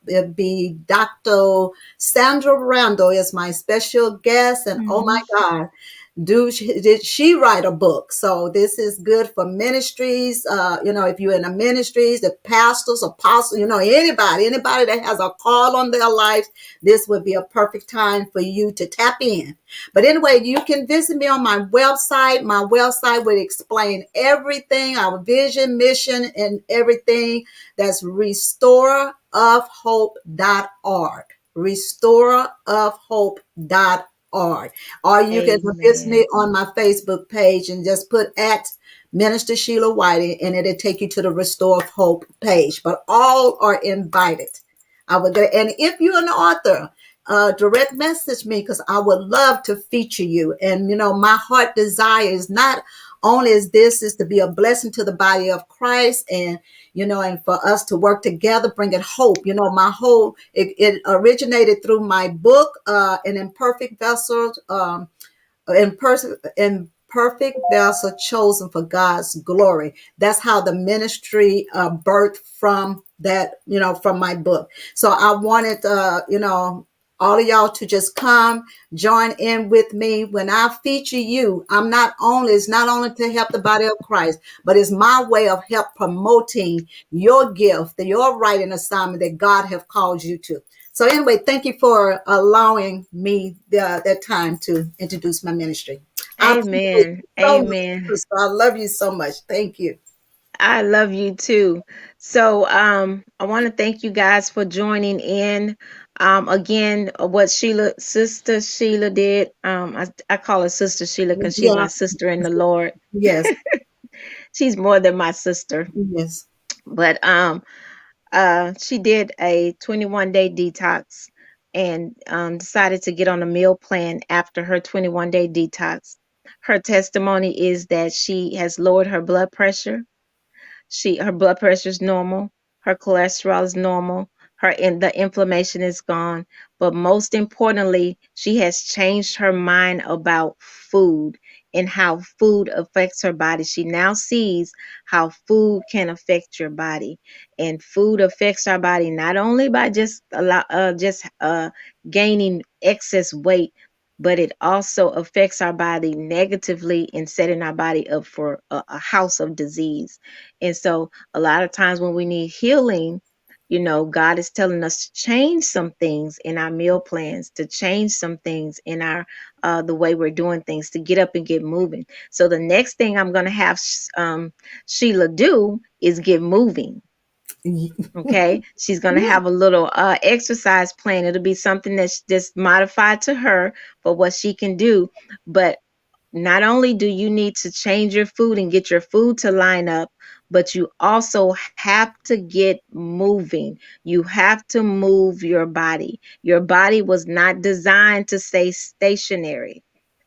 B: It'll be Dr. Sandra Randall is my special guest. And oh my
A: Mhm.
B: God, did she write a book? So this is good for ministries. If you're in the ministries, the pastors, apostles, anybody that has a call on their lives, this would be a perfect time for you to tap in. But anyway, you can visit me on my website. My website would explain everything, our vision, mission, and everything. That's restoreofhope.org. Restoreofhope.org. Or you can visit me
A: Amen.
B: on my Facebook page and just put at Minister Sheila Whiting, and it'll take you to the Restore of Hope page. But all are invited. And if you're an author, direct message me, because I would love to feature you. And my heart desire is not only is to be a blessing to the body of Christ, and for us to work together, bringing hope. It originated through my book, An Imperfect Vessel, imperfect vessel chosen for God's glory. That's how the ministry birthed from that, from my book. So I wanted, all of y'all to just come join in with me when I feature you. It's not only to help the body of Christ, but it's my way of help promoting your gift, your writing assignment that God have called you to. So anyway, thank you for allowing me that time to introduce my ministry. I appreciate
A: Amen.
B: you so much,
A: Amen.
B: sister. I love you so much. Thank you.
A: I love you too. So I want to thank you guys for joining in. Again, what Sister Sheila did. I call her Sister Sheila because she's
B: Yeah.
A: my sister in the Lord.
B: Yes.
A: She's more than my sister.
B: Yes.
A: But she did a 21-day detox and decided to get on a meal plan after her 21-day detox. Her testimony is that she has lowered her blood pressure. Her blood pressure is normal, her cholesterol is normal, the inflammation is gone, but most importantly, she has changed her mind about food and how food affects her body. She now sees how food can affect your body, and food affects our body not only by just gaining excess weight, but it also affects our body negatively in setting our body up for a house of disease. And so a lot of times when we need healing, God is telling us to change some things in our meal plans, to change some things in our the way we're doing things, to get up and get moving. So the next thing I'm going to have Sheila do is get moving. Okay, she's going to
B: Yeah.
A: have a little exercise plan. It'll be something that's just modified to her for what she can do. But not only do you need to change your food and get your food to line up, but you also have to get moving. You have to move your body. Your body was not designed to stay stationary.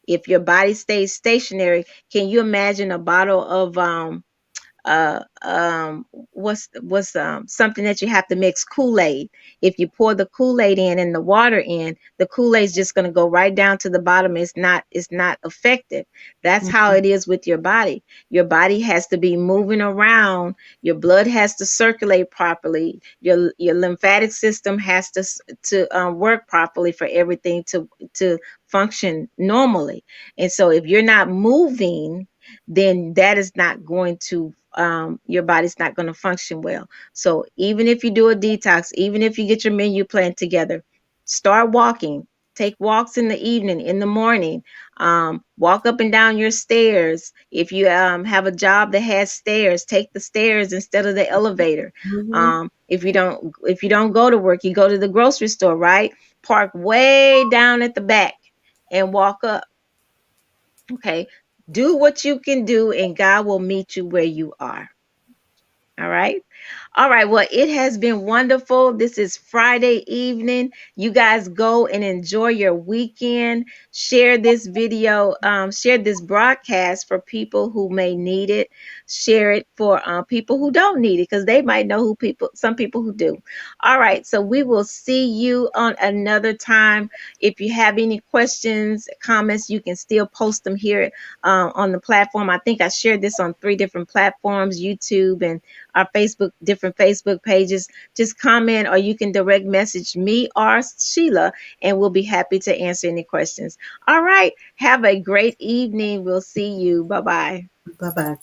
A: If your body stays stationary, can you imagine a bottle of what's something that you have to mix Kool-Aid? If you pour the Kool-Aid in and the water in, the Kool-Aid's just going to go right down to the bottom. It's not effective. That's how
B: Mhm.
A: it is with your body has to be moving around. Your blood has to circulate properly. Your lymphatic system has to work properly for everything to function normally. And so if you're not moving, then that is not going to your body's not going to function well. So even if you do a detox, even if you get your menu plan together, start walking. Take walks in the evening, in the morning. Walk up and down your stairs. If you have a job that has stairs, take the stairs instead of the elevator.
B: Mhm.
A: If you don't go to work, you go to the grocery store, right? Park way down at the back and walk up. Okay. Do what you can do, and God will meet you where you are. All right. All right. Well, it has been wonderful. This is Friday evening. You guys go and enjoy your weekend. Share this video, share this broadcast for people who may need it. Share it for people who don't need it, because they might know some people who do. All right. So we will see you on another time. If you have any questions, comments, you can still post them here on the platform. I think I shared this on 3 different platforms: YouTube and our different Facebook pages. Just comment, or you can direct message me or Sheila, and we'll be happy to answer any questions. All right. Have a great evening. We'll see you. Bye bye.
B: Bye bye.